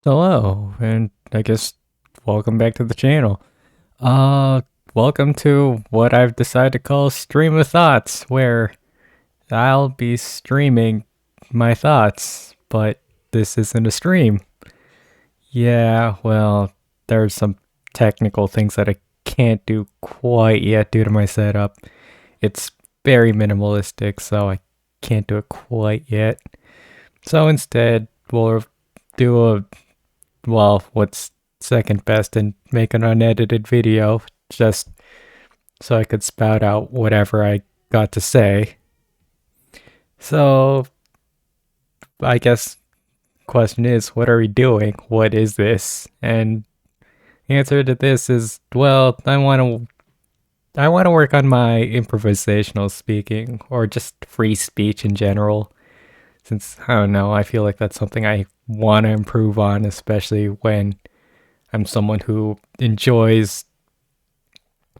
Hello, and I guess welcome back to the channel. Uh, Welcome to what I've decided to call Stream of Thoughts, where I'll be streaming my thoughts, but this isn't a stream. Yeah, well, there's some technical things that I can't do quite yet due to my setup. It's very minimalistic, so I can't do it quite yet. So instead, we'll do what's second best and make an unedited video just so I could spout out whatever I got to say. So I guess question is, what are we doing? What is this? And the answer to this is, well, I want to work on my improvisational speaking or just free speech in general. Since I don't know, I feel like that's something I want to improve on, especially when I'm someone who enjoys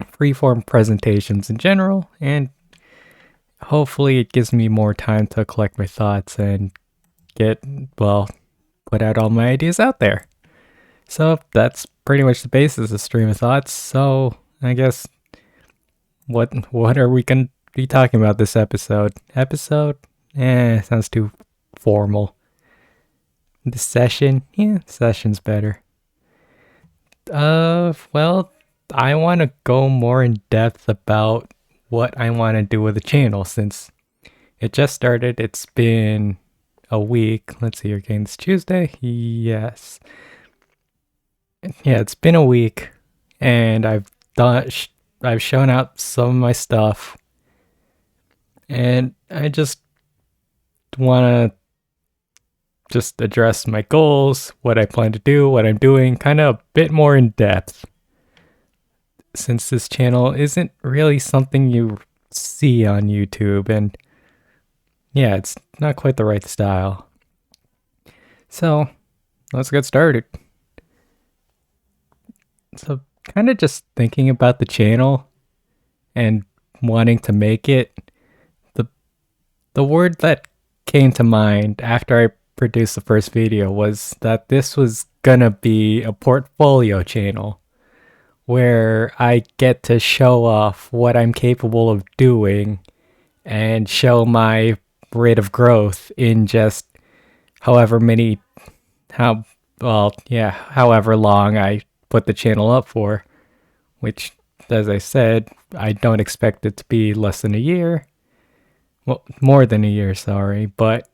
freeform presentations in general, and hopefully it gives me more time to collect my thoughts and get, well, put out all my ideas out there. So that's pretty much the basis of Stream of Thoughts. So I guess what are we gonna be talking about this episode? Episode? Sounds too formal. The session? Yeah, session's better. Well, I want to go more in depth about what I want to do with the channel since it just started. It's been a week. Let's see, again, it's Tuesday. Yes. Yeah, it's been a week, and I've shown out some of my stuff, and I just want to just address my goals, what I plan to do, what I'm doing, kind of a bit more in depth. Since this channel isn't really something you see on YouTube, and yeah, it's not quite the right style. So, let's get started. So, kind of just thinking about the channel and wanting to make it, the the word that came to mind after I produced the first video was that this was gonna be a portfolio channel where I get to show off what I'm capable of doing and show my rate of growth in just however many, how, well, yeah, however long I put the channel up for, which, as I said, I don't expect it to be less than a year. Well, more than a year, sorry, but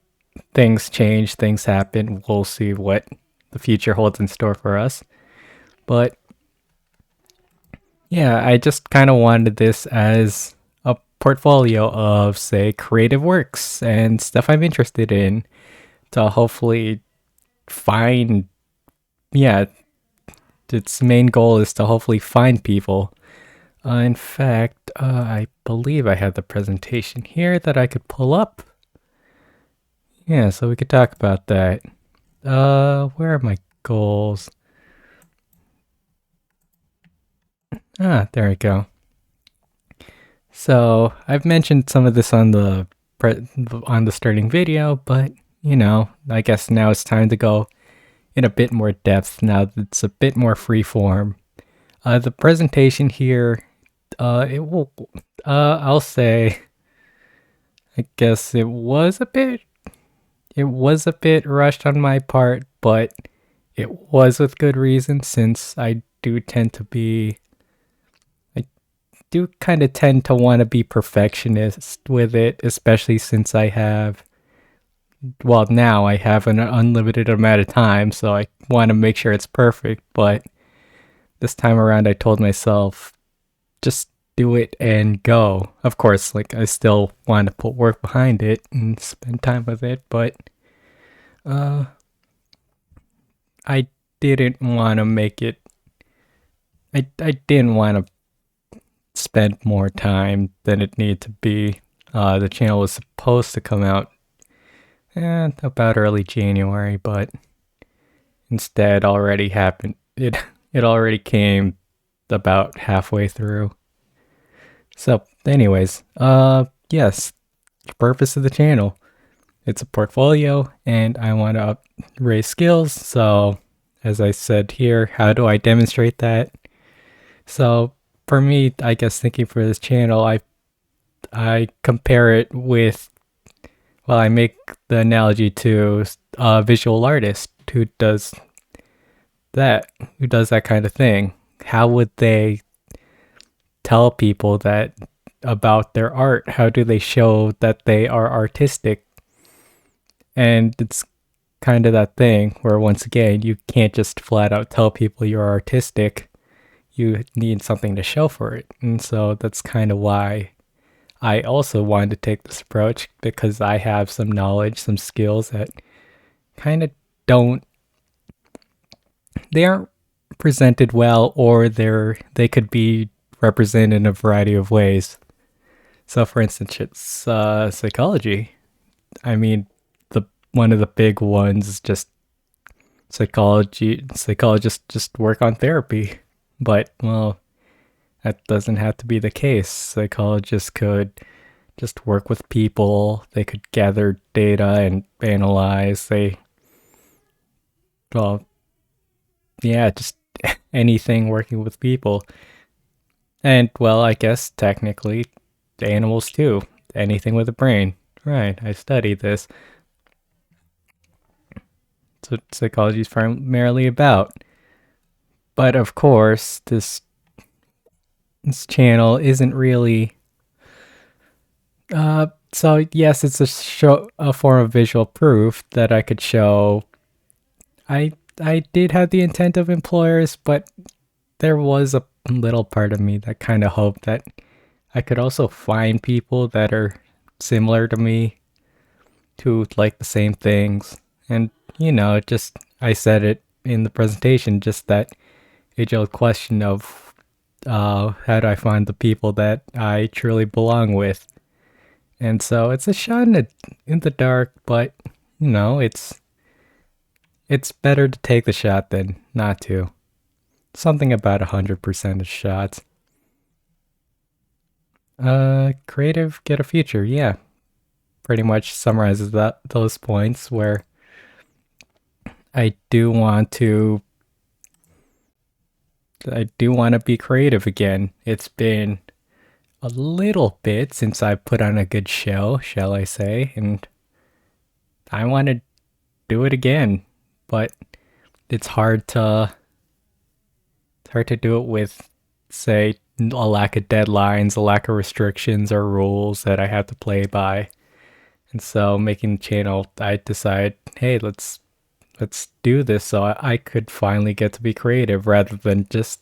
things change, things happen. We'll see what the future holds in store for us. But yeah, I just kind of wanted this as a portfolio of, say, creative works and stuff I'm interested in to hopefully find, yeah, its main goal is to hopefully find people. In fact, I believe I have the presentation here that I could pull up. Yeah, so we could talk about that. Where are my goals? There we go. So I've mentioned some of this on the starting video, but I guess now it's time to go in a bit more depth. Now that it's a bit more free form. The presentation here, it will. I'll say. I guess it was a bit. It was a bit rushed on my part, but it was with good reason since I do kind of tend to want to be perfectionist with it, especially since now I have an unlimited amount of time, so I want to make sure it's perfect. But this time around, I told myself, just do it and go. Of course, like I still want to put work behind it and spend time with it, but I didn't want to make it. I didn't want to spend more time than it needed to be. The channel was supposed to come out about early January, but instead already happened. It already came about halfway through. So, anyways, yes, the purpose of the channel. It's a portfolio, and I want to raise skills. So, as I said here, how do I demonstrate that? So for me, I guess thinking for this channel, I compare it with, well, I make the analogy to a visual artist that, who does that kind of thing. How would they tell people that about their art? How do they show that they are artistic? And it's kind of that thing where, once again, you can't just flat out tell people you're artistic. You need something to show for it. And so that's kind of why I also wanted to take this approach, because I have some knowledge, some skills that kind of don't, they aren't presented well, or they could be represented in a variety of ways. So for instance, it's psychology. I mean, the one of the big ones is just psychologists just work on therapy. But, well, that doesn't have to be the case. Psychologists could just work with people. They could gather data and analyze. Well, yeah, just anything working with people. And, well, I guess technically animals too. Anything with a brain. Right, I studied this. That's what psychology is primarily about. But of course, this channel isn't really. So yes, it's a form of visual proof that I could show. I did have the intent of employers, but there was a little part of me that kind of hoped that I could also find people that are similar to me, who like the same things. And, just, I said it in the presentation, just that age-old question of how do I find the people that I truly belong with? And so it's a shot in the dark, but, it's better to take the shot than not to. Something about 100% of shots. Creative, get a future. Yeah, pretty much summarizes those points where I do want to. I do want to be creative again. It's been a little bit since I put on a good show, shall I say, and I want to do it again. But it's hard to do it with, say, a lack of deadlines, a lack of restrictions or rules that I have to play by. And so making the channel, I decide, hey, let's do this so I could finally get to be creative, rather than just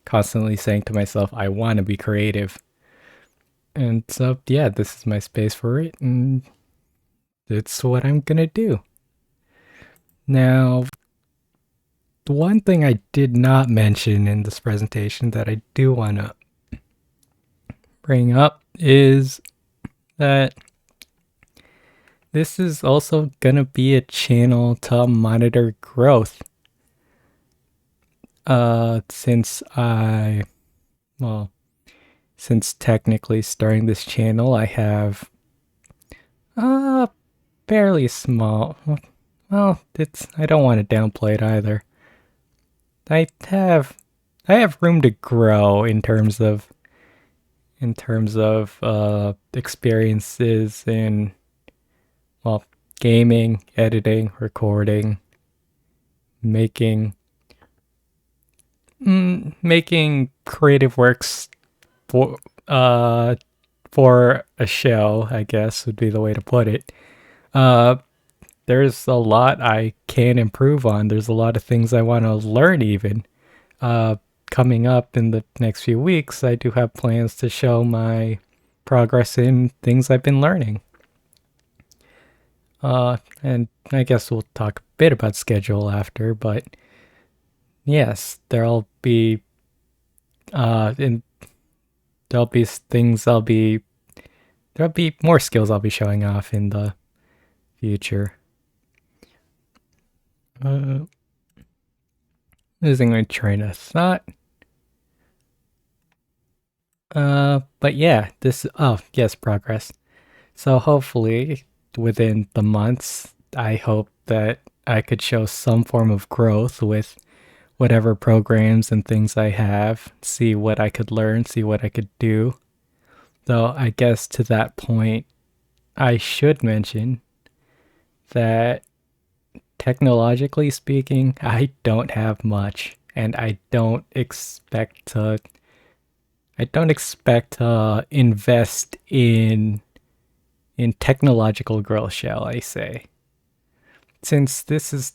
constantly saying to myself, I want to be creative. And so, yeah, this is my space for it, and it's what I'm gonna do. Now, the one thing I did not mention in this presentation that I do want to bring up is that this is also gonna be a channel to monitor growth. Since technically starting this channel, I have fairly small. Well, I don't want to downplay it either. I have room to grow in terms of experiences in, well, gaming, editing, recording, making creative works for a show, I guess would be the way to put it. There's a lot I can improve on. There's a lot of things I want to learn even. Coming up in the next few weeks, I do have plans to show my progress in things I've been learning. And I guess we'll talk a bit about schedule after, but yes, there'll be more skills I'll be showing off in the future. Losing my train of thought. But yeah, yes, progress. So hopefully within the months, I hope that I could show some form of growth with whatever programs and things I have, see what I could learn, see what I could do. Though I guess to that point, I should mention that technologically speaking, I don't have much, and I don't expect to invest in technological growth, shall I say. Since this is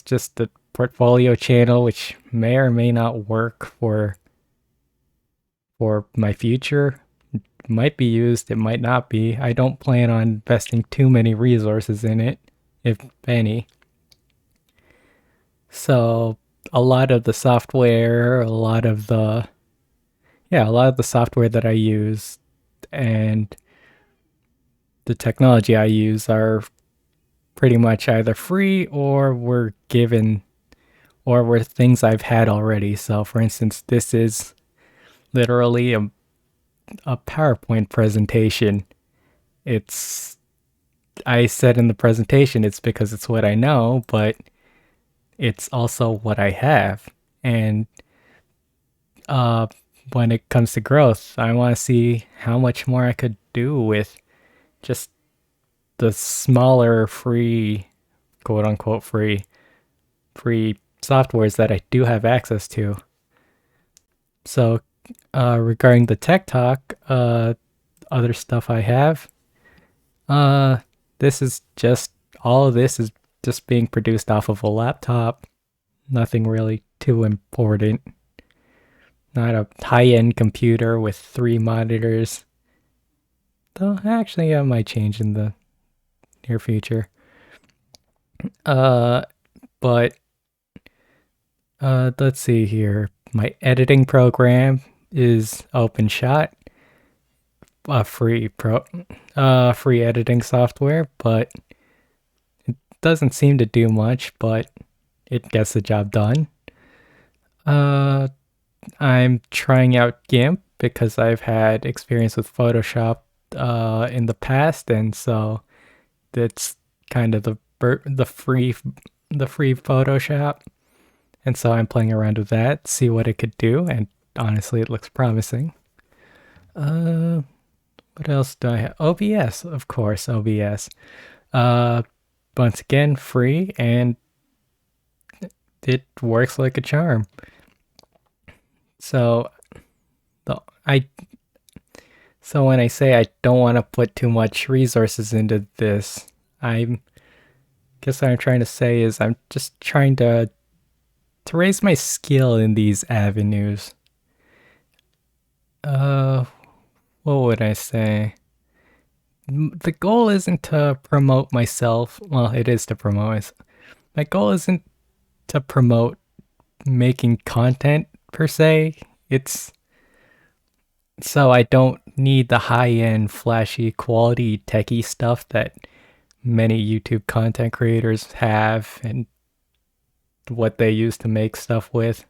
just a portfolio channel which may or may not work for my future. It might be used, it might not be. I don't plan on investing too many resources in it, if any. So a lot of the software, a lot of the software that I use and the technology I use are pretty much either free or were given or were things I've had already. So for instance, this is literally a PowerPoint presentation. It's I said in the presentation it's because it's what I know, but it's also what I have. And uh, when it comes to growth, I want to see how much more I could do with just the smaller free, quote unquote free softwares that I do have access to. So regarding the tech talk, other stuff I have, uh, this is just all of this is just being produced off of a laptop. Nothing really too important. Not a high-end computer with 3 monitors. Though actually, I might change in the near future. Uh, but let's see here. My editing program is OpenShot, a free editing software, but it doesn't seem to do much, but it gets the job done. I'm trying out GIMP because I've had experience with Photoshop in the past, and so that's kind of the free Photoshop, and so I'm playing around with that, see what it could do, and honestly, it looks promising. What else do I have? OBS, of course, OBS. Uh, Once again, free, and it works like a charm. So the I so when I say I don't want to put too much resources into this, I guess what I'm trying to say is I'm just trying to raise my skill in these avenues. What would I say? The goal isn't to promote myself. Well, it is to promote myself. My goal isn't to promote making content per se. It's so I don't need the high-end, flashy, quality, techie stuff that many YouTube content creators have and what they use to make stuff with.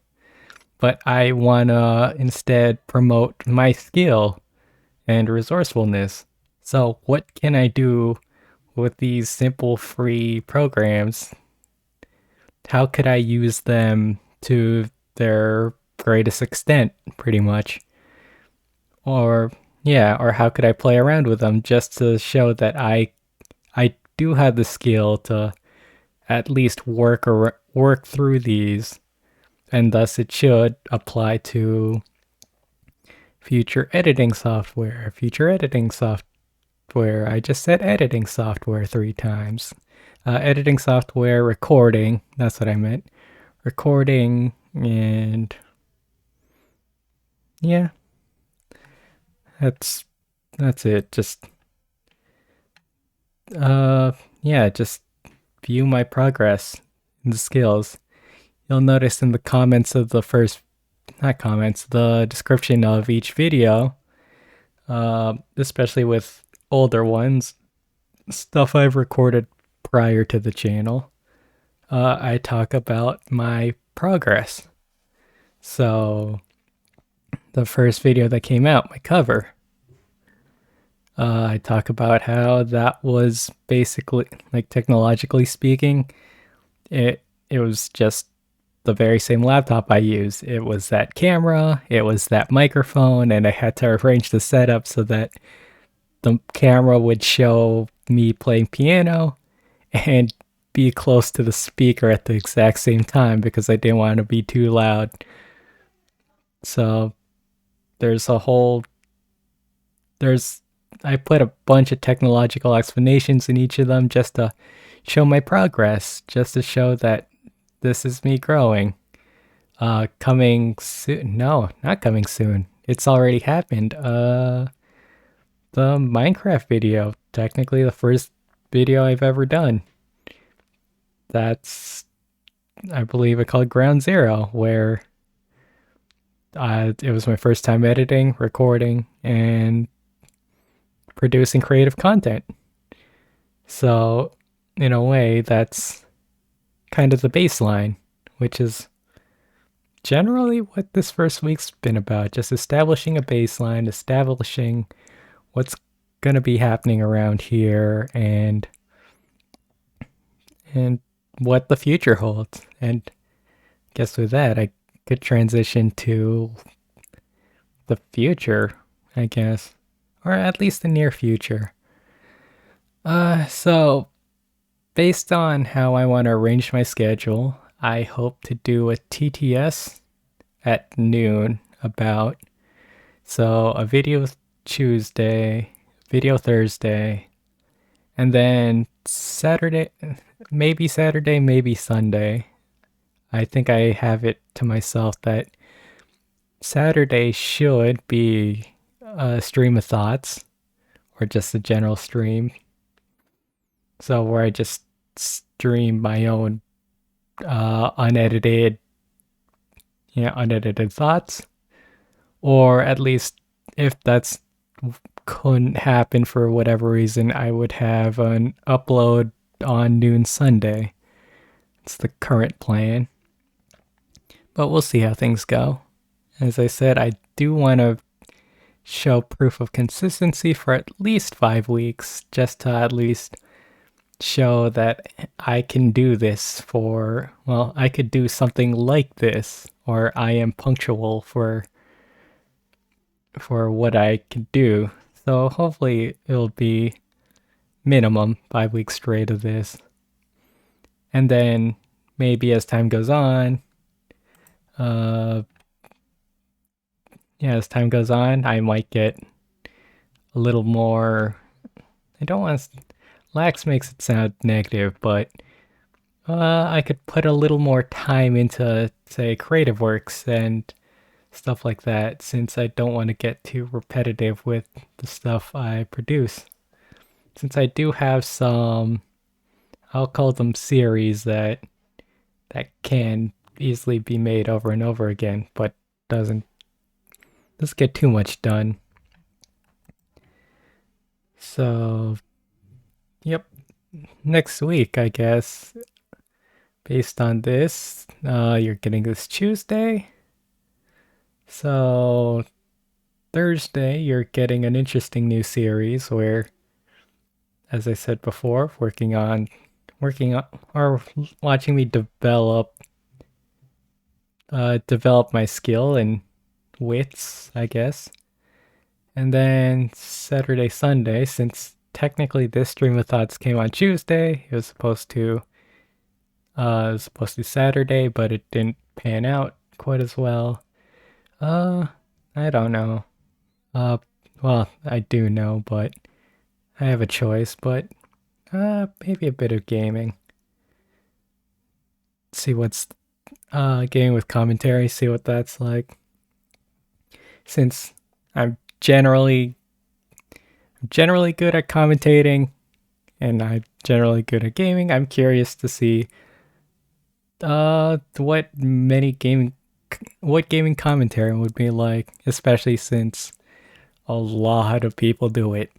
But I want to instead promote my skill and resourcefulness. So, what can I do with these simple free programs? How could I use them to their greatest extent, pretty much? Or, yeah, or how could I play around with them just to show that I do have the skill to at least work through these, and thus it should apply to future editing software. Future editing software. I just said editing software 3 times. Editing software, recording. That's what I meant. Recording, and yeah, that's it. Just yeah, just view my progress in the skills. You'll notice in the comments of the first, not comments, the description of each video, especially with older ones, stuff I've recorded prior to the channel, I talk about my progress. So, the first video that came out, my cover, I talk about how that was basically, like, technologically speaking, it was just the very same laptop I use. It was that camera, it was that microphone, and I had to arrange the setup so that the camera would show me playing piano and be close to the speaker at the exact same time because I didn't want to be too loud. So there's a whole there's I put a bunch of technological explanations in each of them just to show my progress, just to show that this is me growing. Coming soon? No, not coming soon. It's already happened. The Minecraft video, technically the first video I've ever done. That's, I believe, it called Ground Zero, where it was my first time editing, recording, and producing creative content. So, in a way, that's kind of the baseline, which is generally what this first week's been about. Just establishing a baseline, establishing what's going to be happening around here, and what the future holds. And I guess with that, I could transition to the future, I guess, or at least the near future. So based on how I want to arrange my schedule, I hope to do a TTS at noon about, so a video Tuesday, video Thursday, and then Saturday, maybe Sunday. I think I have it to myself that Saturday should be a stream of thoughts or just a general stream. So where I just stream my own unedited, unedited thoughts, or at least if that's couldn't happen for whatever reason, I would have an upload on noon Sunday. It's the current plan, but we'll see how things go. As I said, I do want to show proof of consistency for at least 5 weeks, just to at least show that I can do this I could do something like this, or I am punctual for what I can do. So hopefully it'll be minimum 5 weeks straight of this. And then maybe as time goes on, I might get a little more. I don't want to. Lax makes it sound negative, but I could put a little more time into, say, creative works and stuff like that, since I don't want to get too repetitive with the stuff I produce. Since I do have some, I'll call them series that can easily be made over and over again, but doesn't get too much done. So, yep. Next week, I guess, based on this, you're getting this Tuesday. So, Thursday, you're getting an interesting new series where, as I said before, working on, or watching me develop my skill and wits, I guess. And then Saturday, Sunday, since technically this stream of thoughts came on Tuesday, it was supposed to Saturday, but it didn't pan out quite as well. I don't know. Well, I do know, but I have a choice, but maybe a bit of gaming. See what's gaming with commentary, see what that's like. Since I'm generally good at commentating and I'm generally good at gaming, I'm curious to see what gaming commentary would be like, especially since a lot of people do it.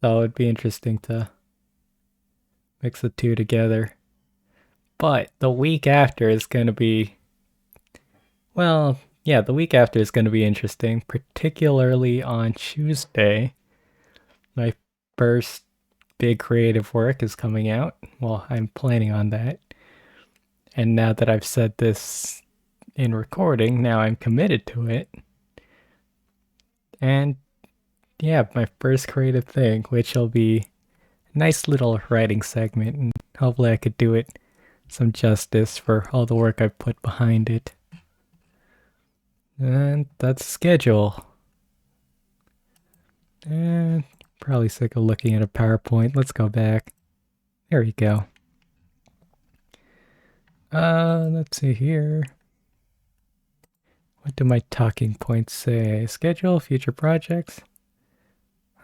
So it'd be interesting to mix the two together. But the week after is going to be, the week after is going to be interesting, particularly on Tuesday, My first big creative work is coming out. Well, I'm planning on that. And now that I've said this in recording, now I'm committed to it. And yeah, my first creative thing, which will be a nice little writing segment, and hopefully I could do it some justice for all the work I've put behind it. And that's schedule. And probably sick of looking at a PowerPoint. Let's go back. There we go. Let's see here. What do my talking points say? Schedule, future projects.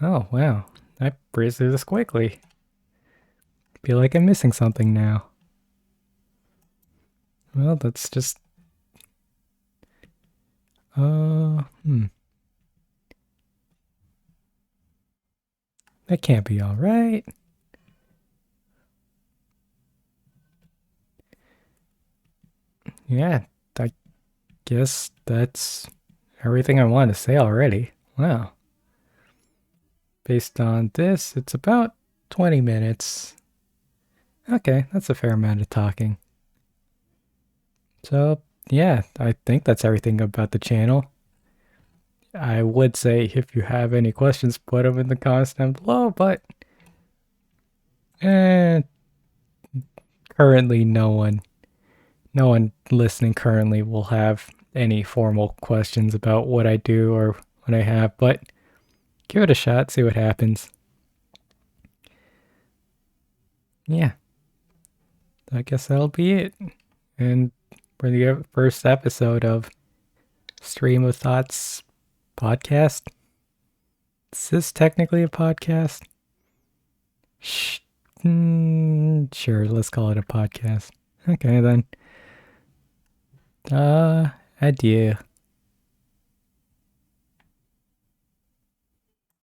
Oh, wow. I breezed through this quickly. Feel like I'm missing something now. Well, that's just... That can't be alright. Yeah, I guess that's everything I want to say already. Wow. Based on this, it's about 20 minutes. Okay, that's a fair amount of talking. So, yeah, I think that's everything about the channel. I would say if you have any questions, put them in the comments down below, but eh, currently no one listening currently will have any formal questions about what I do or what I have, but give it a shot, see what happens. Yeah, I guess that'll be it. And for the first episode of Stream of Thoughts podcast, is this technically a podcast? Sure, let's call it a podcast. Okay then. Adieu.